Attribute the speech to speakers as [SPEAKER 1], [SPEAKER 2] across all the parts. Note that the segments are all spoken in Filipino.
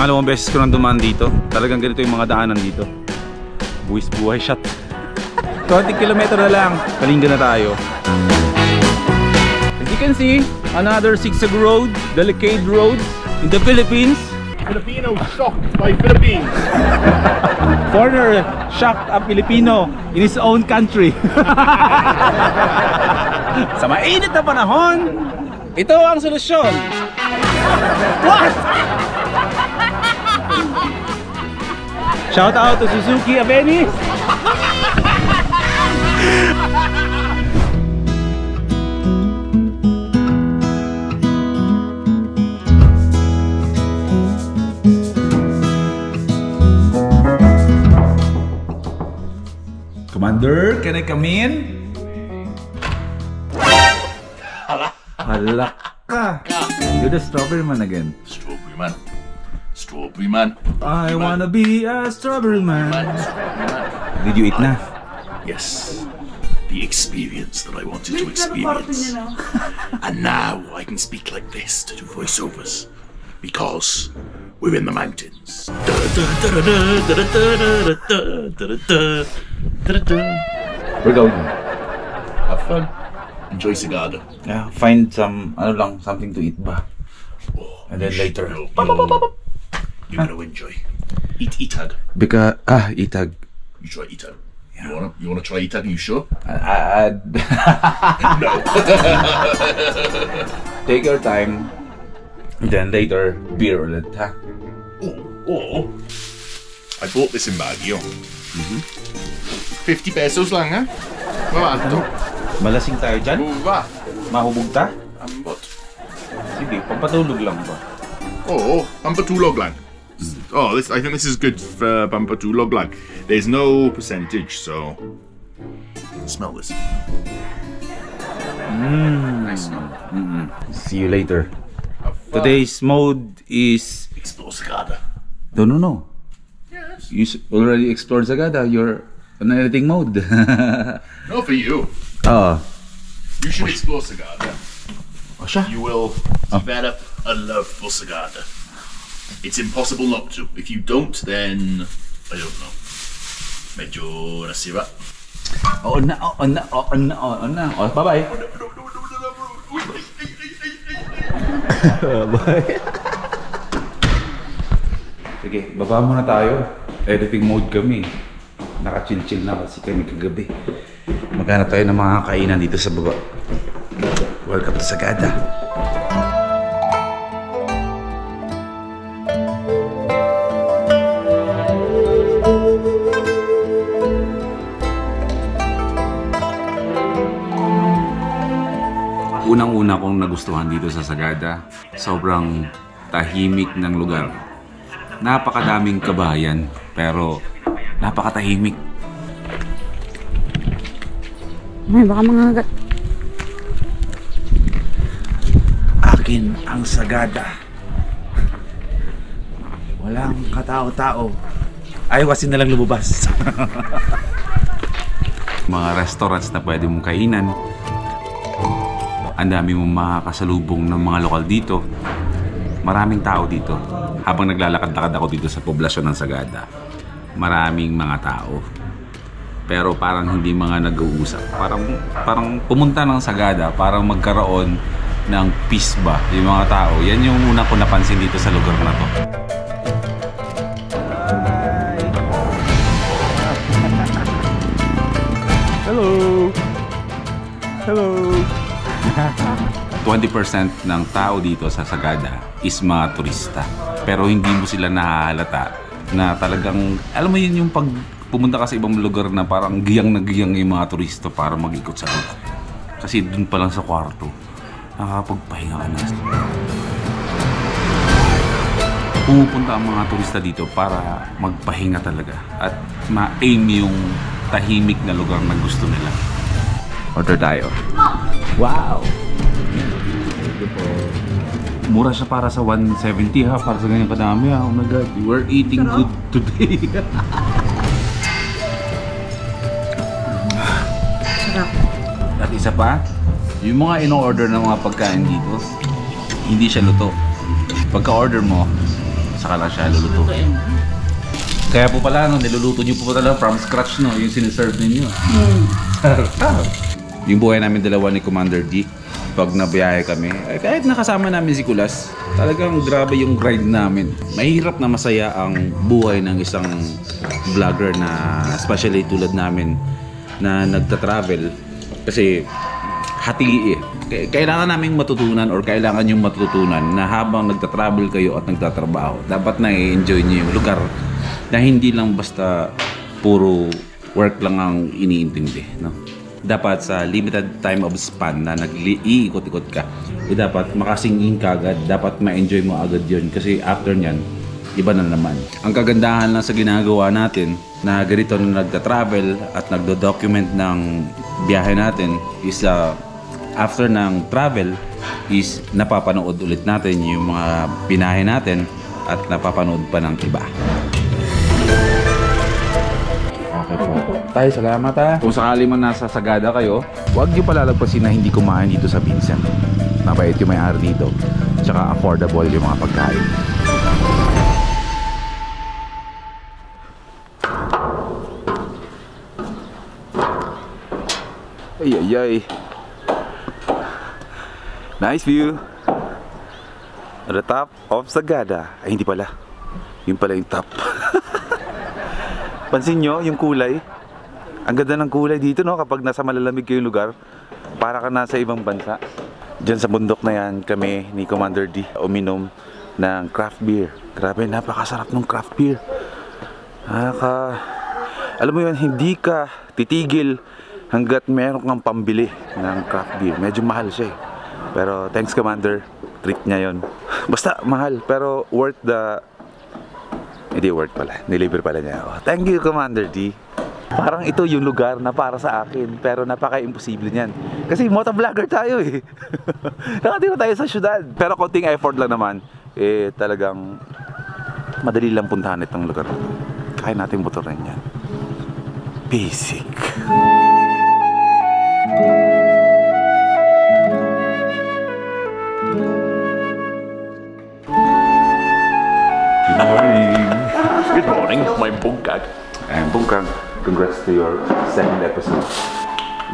[SPEAKER 1] Pangalawang beses ko nang dumaan dito. Talagang ganito yung mga daanan dito. Buwis buhay shot. 20 km na lang, Kalinga na tayo. As you can see, another Sigsag Road, Delicate Road in the Philippines.
[SPEAKER 2] Filipino shocked by Philippines.
[SPEAKER 1] Foreigner shocked a Filipino in his own country. Sa mainit na panahon, ito ang solusyon. What? Shout out to Suzuki Aveni. Commander, can I come in? Hala ka. You're the strawberry man again.
[SPEAKER 2] Strawberry man. Strawberry man.
[SPEAKER 1] I wanna be a strawberry man.
[SPEAKER 2] Strawberry man.
[SPEAKER 1] Did you eat na?
[SPEAKER 2] Yes. The experience that I wanted to experience. And now I can speak like this to do voiceovers. Because we're in the mountains.
[SPEAKER 1] We're going.
[SPEAKER 2] Have fun. Enjoy Sagada.
[SPEAKER 1] Yeah, find some, something to eat ba?
[SPEAKER 2] Oh,
[SPEAKER 1] And then later.
[SPEAKER 2] You're gonna enjoy. Eat Itag.
[SPEAKER 1] Because, itag.
[SPEAKER 2] You try Itag. You wanna try Itag? Are you sure?
[SPEAKER 1] No. Take your time. Then later, beer ulit, ha?
[SPEAKER 2] Oh. I bought this in Baguio. 50 pesos lang, ha? Barato.
[SPEAKER 1] Malasing tayo dyan?
[SPEAKER 2] Mura.
[SPEAKER 1] Mahubog ta?
[SPEAKER 2] Ambot.
[SPEAKER 1] Sige, pampatulog lang ba?
[SPEAKER 2] Oh, pampatulog lang. Oh, I think this is good for pampatulog lang. There's no percentage, so... Smell this. Nice smell.
[SPEAKER 1] See you later. Today's mode is...
[SPEAKER 2] Explore Sagada.
[SPEAKER 1] No.
[SPEAKER 2] Yes.
[SPEAKER 1] You already explored Sagada. You're on editing mode.
[SPEAKER 2] No, for you.
[SPEAKER 1] You
[SPEAKER 2] You should explore Sagada.
[SPEAKER 1] siya?
[SPEAKER 2] You will develop a love for Sagada. It's impossible not to. If you don't, then... I don't know. Medyo nasira.
[SPEAKER 1] Oo na. Bye-bye. Bye. Sige, baba muna tayo. Editing mode kami. Naka-chill-chill na kasi kami kagabi. Maghanap tayo ng mga kainan dito sa baba. Welcome to Sagada. Unang-una kong nagustuhan dito sa Sagada, sobrang tahimik ng lugar. Napakadaming kabayan, pero napakatahimik.
[SPEAKER 3] May baka mga hagat.
[SPEAKER 1] Akin ang Sagada. Walang katao-tao. Ayaw na lang lumabas. Mga restaurants na pwede mong kainan. Ang dami mong makakasalubong ng mga lokal dito. Maraming tao dito. Habang naglalakad-lakad ako dito sa poblasyon ng Sagada, maraming mga tao. Pero parang hindi mga nag-uusap. Parang pumunta ng Sagada, parang magkaroon ng peace ba yung mga tao. Yan yung una ko napansin dito sa lugar na to. Hello! 20% ng tao dito sa Sagada is mga turista. Pero hindi mo sila nahahalata na talagang, alam mo yun yung pag pumunta ka sa ibang lugar na parang giyang na giyang yung mga turista para mag-ikot sa lugar. Kasi dun pa lang sa kwarto, nakakapagpahinga ka na. Pumupunta ang mga turista dito para magpahinga talaga at ma-aim yung tahimik na lugar na gusto nila. Order tayo. Wow! Mura siya para sa 170 ha, para sa ganyan kadami ha. Oh my god, we're eating good today. At isa pa, yung mga ino-order ng mga pagkain dito, hindi siya luto. Pagka-order mo, saka lang siya lulutuin. Kaya po pala, no, niluluto niyo po pala from scratch, no, yung siniserve ninyo. Sarap. Yung buhay namin dalawa ni Commander D, pag nabiyahe kami, kahit nakasama namin si Kulas, talagang grabe yung ride namin. Mahirap na masaya ang buhay ng isang vlogger na especially tulad namin na nagta-travel. Kasi hati kailangan naming matutunan or kailangan yung matutunan na habang nagta-travel kayo at nagtatrabaho, dapat na-enjoy niyo yung lugar na hindi lang basta puro work lang ang iniintindi, no? Dapat sa limited time of span na nag-iikot-ikot ka, dapat makasingin ka agad, dapat ma-enjoy mo agad yun kasi after nyan, iba na naman. Ang kagandahan lang sa ginagawa natin na ganito na nagta-travel at nagdo-document ng biyahe natin is after ng travel is napapanood ulit natin yung mga binahe natin at napapanood pa ng iba. Okay po. Tay, salamat ha. Kung sakali man nasa Sagada kayo, huwag niyo palalagpasin na hindi kumain dito sa Vincent. Mabait yung may-ari dito. Tsaka affordable yung mga pagkain. Ay, ay, ay. Nice view. At the top of Sagada. Ay, hindi pala. Yun pala yung top. Pansin nyo yung kulay? Ang ganda ng kulay dito, no? Kapag nasa malalamig kayong lugar, para ka nasa ibang bansa. Diyan sa bundok na yan, kami ni Commander D uminom ng craft beer. Grabe, napakasarap ng craft beer. Alam mo yun, hindi ka titigil hanggat meron kang pambili ng craft beer. Medyo mahal siya eh. Pero thanks Commander, treat niya yun. Basta mahal, pero worth the... Hindi worth pala, nilibre pala niya ako. Thank you Commander D. Parang ito yung lugar na para sa akin, pero napaka-imposible niyan. Kasi motovlogger tayo eh. Nakatira tayo sa syudad. Pero konting effort lang naman, eh talagang madali lang puntahan itong lugar. Kaya natin motorin yan. Basic.
[SPEAKER 2] Good morning. Good morning, my bungkag.
[SPEAKER 1] And Bungkag, congrats to your second episode.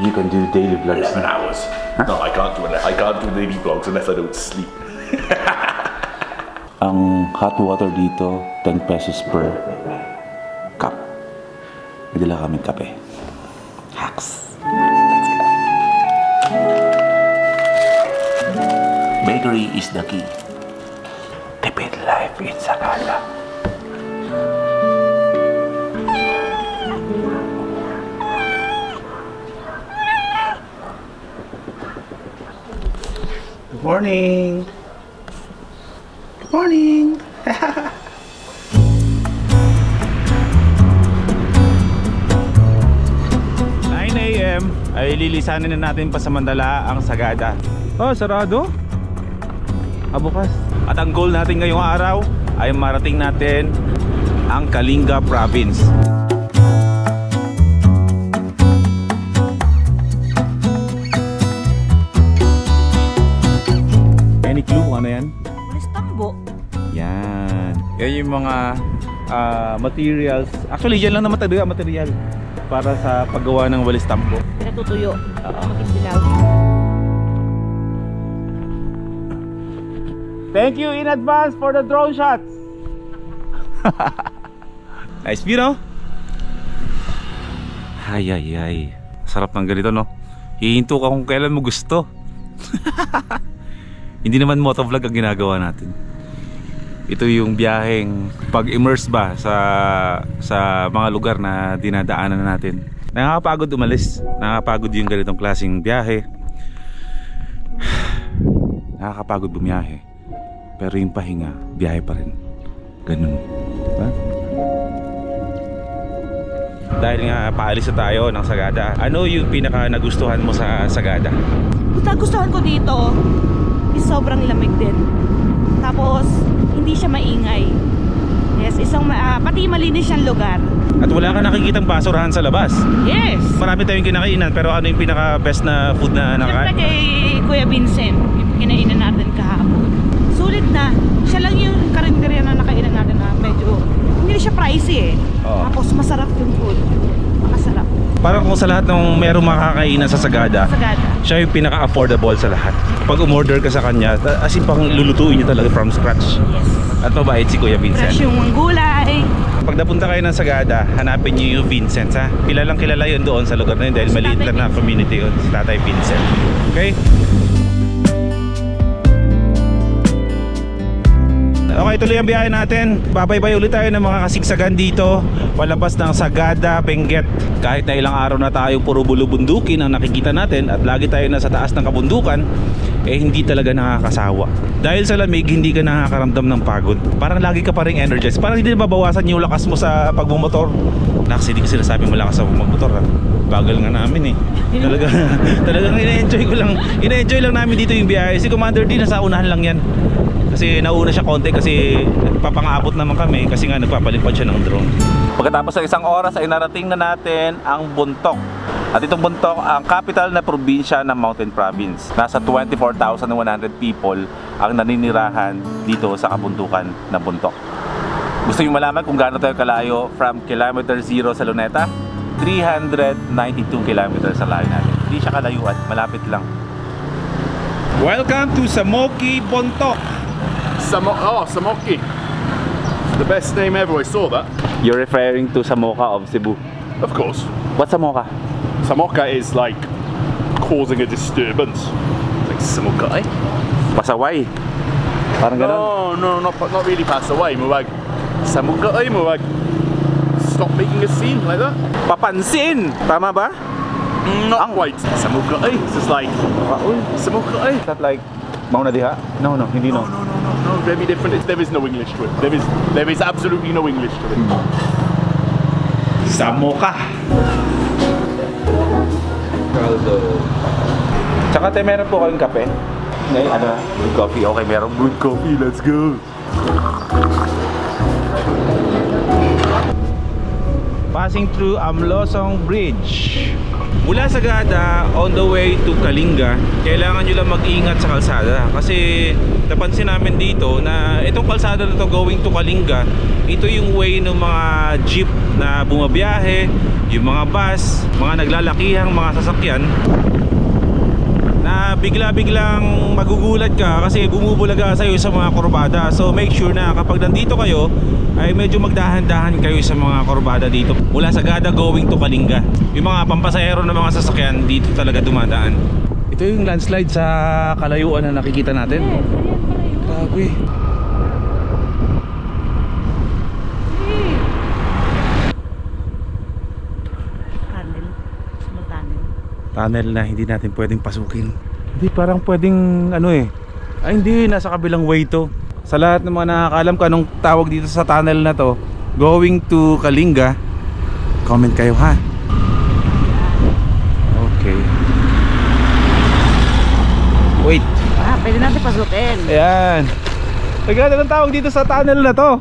[SPEAKER 1] You can do daily vlogs.
[SPEAKER 2] 11 hours. Huh? No, I can't do it. I can't do daily vlogs unless I don't sleep.
[SPEAKER 1] Ang hot water dito, 10 pesos per cup. May dala kaming kape. Hacks.
[SPEAKER 2] Bakery is the key.
[SPEAKER 1] Tipid life in Sagada.
[SPEAKER 2] Good morning. Good morning.
[SPEAKER 1] 9 AM ay lilisanin na natin pa sa Mandala ang Sagada. Oh, sarado? Bukas. At ang goal natin ngayong araw ay marating natin ang Kalinga Province. Any clue kung ano yan?
[SPEAKER 3] Walis tambo.
[SPEAKER 1] Yan. Yan yung mga materials. Actually, yan lang naman talaga material para sa paggawa ng walis tambo.
[SPEAKER 3] Pinatutuyo. Mag-indilaw.
[SPEAKER 1] Thank you in advance for the drone shots. Nice view, no? Ay, ay, ay. Sarap ng ganito, no? Hihinto ka kung kailan mo gusto. Hindi naman motovlog ang ginagawa natin. Ito yung biyaheng pag-immerse ba sa mga lugar na dinadaanan natin. Nakakapagod umalis. Nakakapagod yung ganitong klaseng biyahe. Nakakapagod bumiyahe. Pero yung pahinga, biyahe pa rin. Ganun. Diba? Dahil nga paalis na tayo ng Sagada, ano yung pinaka nagustuhan mo sa Sagada?
[SPEAKER 3] Nagustuhan ko dito is sobrang lamig din. Tapos, hindi siya maingay. Yes, pati malinis siyang lugar.
[SPEAKER 1] At wala ka nakikitang basurahan sa labas.
[SPEAKER 3] Yes!
[SPEAKER 1] Marami tayong kinakainan, pero ano yung pinaka best na food na
[SPEAKER 3] Siyempre
[SPEAKER 1] nakakain?
[SPEAKER 3] kay Kuya Vincent, yung kinainan natin kahapon. Sulit na. Siya lang yung karinderya na nakainan natin
[SPEAKER 4] sa lahat ng merong makakainan sa Sagada,
[SPEAKER 3] Sagada.
[SPEAKER 4] siya yung pinaka-affordable sa lahat. Pag umorder ka sa kanya, as in pang lulutuin niya talaga from scratch.
[SPEAKER 3] Yes.
[SPEAKER 4] At mabait si Kuya Vincent.
[SPEAKER 3] Fresh yung mga gulay.
[SPEAKER 4] Pag napunta kayo ng Sagada, hanapin niyo yung Vincent, ha? Kilalang kilala yun doon sa lugar na yun dahil maliit lang na community yun, si Tatay Vincent. Okay? Okay, tuloy ang biyahe natin. Babaybay ulit tayo ng mga kasigsagan dito. Palabas ng Sagada, Benguet. Kahit na ilang araw na tayo puro bulubundukin ang nakikita natin at lagi tayo nasa taas ng kabundukan, eh hindi talaga nakakasawa. Dahil sa lamig, hindi ka nakakaramdam ng pagod. Parang lagi ka pa rin energized. Parang hindi na mabawasan yung lakas mo sa pagmumotor. Naks, hindi ka sinasabi mo lakas sa pagmumotor, ha? Bagal nga namin eh. Talagang ina-enjoy lang namin dito yung biyahe. Si Commander D nasa unahan lang yan. Kasi nauna siya konti kasi papangaabot naman kami kasi nga nagpapalipad siya ng drone. Pagkatapos ng isang oras ay narating na natin ang Bontoc. At itong Bontoc ang capital na probinsya ng Mountain Province. Nasa 24,100 people ang naninirahan dito sa kabundukan ng Bontoc. Gusto nyo malaman kung gaano tayo kalayo from kilometer 0 sa Luneta? 392 kilometers ang layo natin. Hindi siya kalayuan, malapit lang. Welcome to Samoki Bontoc.
[SPEAKER 2] Samoki. The best name ever, I saw that.
[SPEAKER 4] You're referring to Samoka of Cebu.
[SPEAKER 2] Of course.
[SPEAKER 4] What's Samoka?
[SPEAKER 2] Samoka is like causing a disturbance. Like Samoka, eh?
[SPEAKER 4] Pasaway. Parang ganon.
[SPEAKER 2] No, not really pass away. More like Samoka, more like stop making a scene like that.
[SPEAKER 4] Papansin! Tama ba?
[SPEAKER 2] Not quite. Samoka, it's just like Samoka,
[SPEAKER 4] Is that like Mauna Diha? No, hindi no.
[SPEAKER 2] No, very different. There is no English to it. There is absolutely no English to it.
[SPEAKER 4] Samoka. Tsaka tayo meron po kayong kape. Ngayon, ano? Good coffee. Okay, meron good coffee. Let's go. Passing through Amlosong Bridge. Mula Sagada on the way to Kalinga, kailangan nyo lang mag-ingat sa kalsada kasi napansin namin dito na itong kalsada na to going to Kalinga, ito yung way ng mga jeep na bumabiyahe, yung mga bus, mga naglalakihang mga sasakyan na bigla-biglang magugulat ka kasi bumubulaga sa'yo sa mga kurbada. So make sure na kapag nandito kayo ay medyo magdahan-dahan kayo sa mga kurbada dito mula Sagada going to Kalinga. Yung mga pampasahero ng mga sasakyan dito talaga dumadaan. Ito yung landslide sa kalayuan na nakikita natin. Grabe. Tunnel na hindi natin pwedeng pasukin. Hindi parang pwedeng ano eh. Ay hindi, nasa kabilang way to. Sa lahat ng mga nakakaalam kung anong tawag dito sa tunnel na to, going to Kalinga, comment kayo ha. Okay. Wait.
[SPEAKER 3] Pwede natin pasukin.
[SPEAKER 4] Ayan. Nagkano ng tawag dito sa tunnel na to?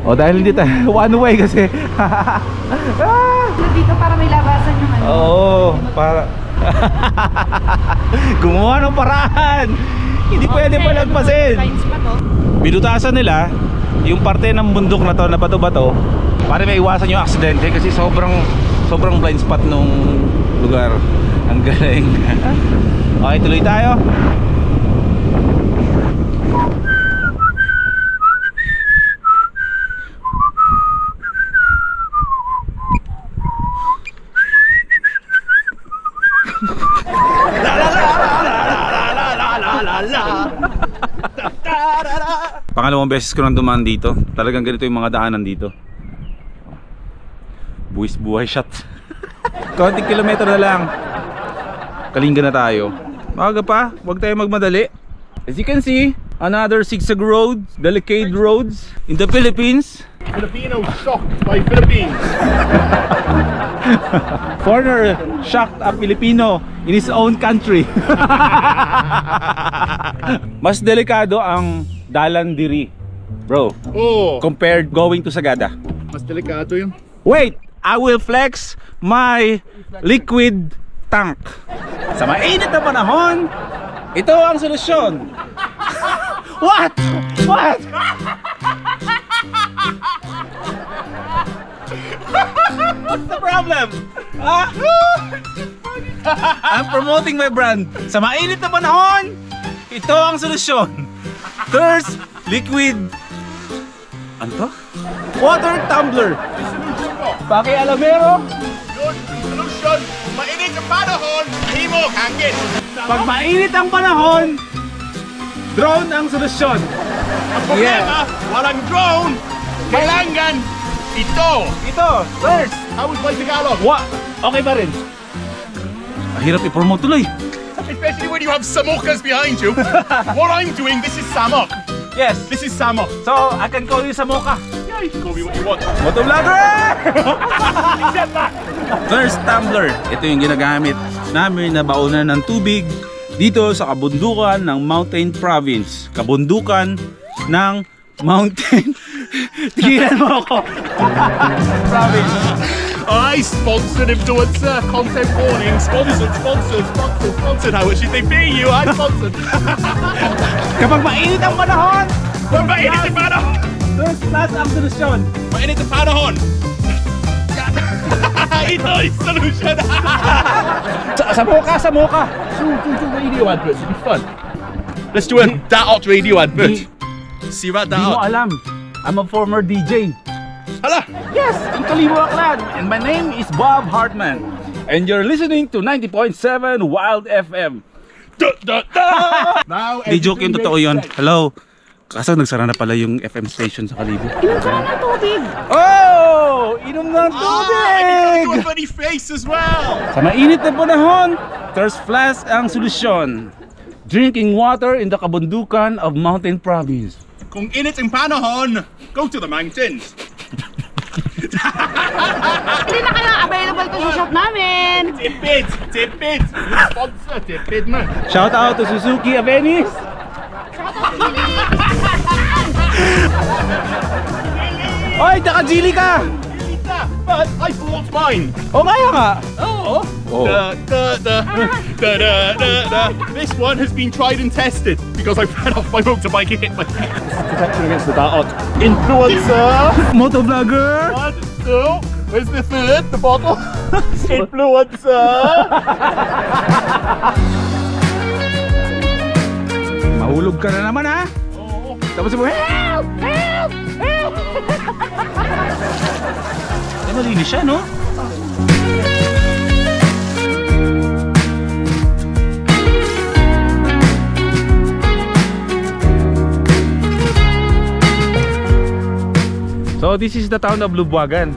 [SPEAKER 4] O dahil hindi tayo one way kasi.
[SPEAKER 3] Dito para may labasan yung ano.
[SPEAKER 4] Oo, para gumawa ng paraan. Hindi pwede palagpasin.
[SPEAKER 3] Lines pa to.
[SPEAKER 4] Binutasan nila yung parte ng bundok na to na bato-bato para may iwasan yung aksidente kasi sobrang blind spot nung lugar. Ang galing. Okay, tuloy tayo. Pangalawang beses ko nang dumaan dito. Talagang ganito yung mga daanan dito. Buwis buhay shot. Konting kilometro na lang, Kalinga na tayo. Maaga pa, huwag tayo magmadali. As you can see, another zigzag road, delicate roads in the Philippines.
[SPEAKER 2] Filipino shocked by Philippines.
[SPEAKER 4] Foreigner shocked a Filipino in his own country. Mas delikado ang Dalan Diri, bro, compared going to Sagada.
[SPEAKER 2] Mas delikado yun.
[SPEAKER 4] Wait, I will flex my liquid tank. Sa mainit na panahon, ito ang solusyon. What? What? What's the problem? I'm promoting my brand. Sa mainit na panahon, ito ang solusyon. Thirst Liquid ano to? Water Tumbler. Paki-alamero.
[SPEAKER 2] Yun, solusyon. Mainit ang panahon, hindi mo hangin.
[SPEAKER 4] Pag mainit ang panahon, drone ang solusyon.
[SPEAKER 2] Ang problema, walang drone. Kailangan ito.
[SPEAKER 4] Ito, thirst.
[SPEAKER 2] How would play Tagalog?
[SPEAKER 4] Okay pa rin. Hirap i-promote tuloy.
[SPEAKER 2] Especially when you have samokas behind you. What I'm doing, this is samok.
[SPEAKER 4] Yes.
[SPEAKER 2] This is samok.
[SPEAKER 4] So, I can call you Samoka.
[SPEAKER 2] Yeah, you can call me what you want.
[SPEAKER 4] Motovlogger! Thirst Tumbler. Ito yung ginagamit namin na baunan ng tubig dito sa kabundukan ng Mountain Province. Kabundukan ng Mountain... Tigilan mo ako! Province.
[SPEAKER 2] I sponsored influencer, content warning, sponsored. How much did they pay you? I sponsored.
[SPEAKER 4] Kapag mainit ang panahon,
[SPEAKER 2] Mainit ang panahon!
[SPEAKER 4] Thirst Plus ang solusyon.
[SPEAKER 2] Mainit ang panahon! Ito yung solution!
[SPEAKER 4] Samoka!
[SPEAKER 2] Do radio adverts, it'd be fun. Let's do a Daot radio advert. See about
[SPEAKER 4] Di mo
[SPEAKER 2] Daot?
[SPEAKER 4] alam. I'm a former DJ.
[SPEAKER 2] Hala!
[SPEAKER 4] Yes, in Kalibo, Aklan. And my name is Bob Hartman. And you're listening to 90.7 Wild FM.
[SPEAKER 2] Now,
[SPEAKER 4] Di joke yung totoo yun. Hello. Kaso nagsara na pala yung FM station sa Kalibo.
[SPEAKER 3] Inom ka lang ng tubig.
[SPEAKER 4] Oh! Inom ng
[SPEAKER 2] I can do a
[SPEAKER 4] tubig!
[SPEAKER 2] funny face as well!
[SPEAKER 4] Sa mainit na panahon, Thirst Flask ang solusyon. Drinking water in the kabundukan of Mountain Province.
[SPEAKER 2] Kung init ang panahon, go to the mountains.
[SPEAKER 3] Hindi na kaya available to sa shop namin.
[SPEAKER 2] Tipid! Sponsor, tipid mo.
[SPEAKER 4] Shout out to Suzuki Avenis. Oy, taka-jili ka!
[SPEAKER 2] But I bought mine.
[SPEAKER 4] O kaya nga.
[SPEAKER 2] Oh. This one has been tried and tested because I ran off my motorbike and hit my protection against the Daot. Influencer.
[SPEAKER 4] Motovlogger.
[SPEAKER 2] 1, 2. Where's the third? The bottle. Influencer.
[SPEAKER 4] Mahulog ka na naman ha.
[SPEAKER 2] Oh.
[SPEAKER 4] Tapos mo, help! Help! Help! Ay, malinis siya, no? So, this is the town of Lubuagan.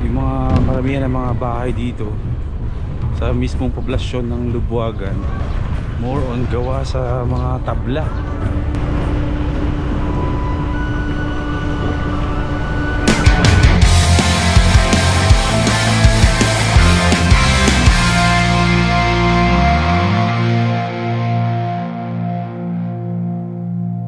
[SPEAKER 4] Yung mga karamihan ng mga bahay dito sa mismong poblasyon ng Lubuagan, more on gawa sa mga tabla.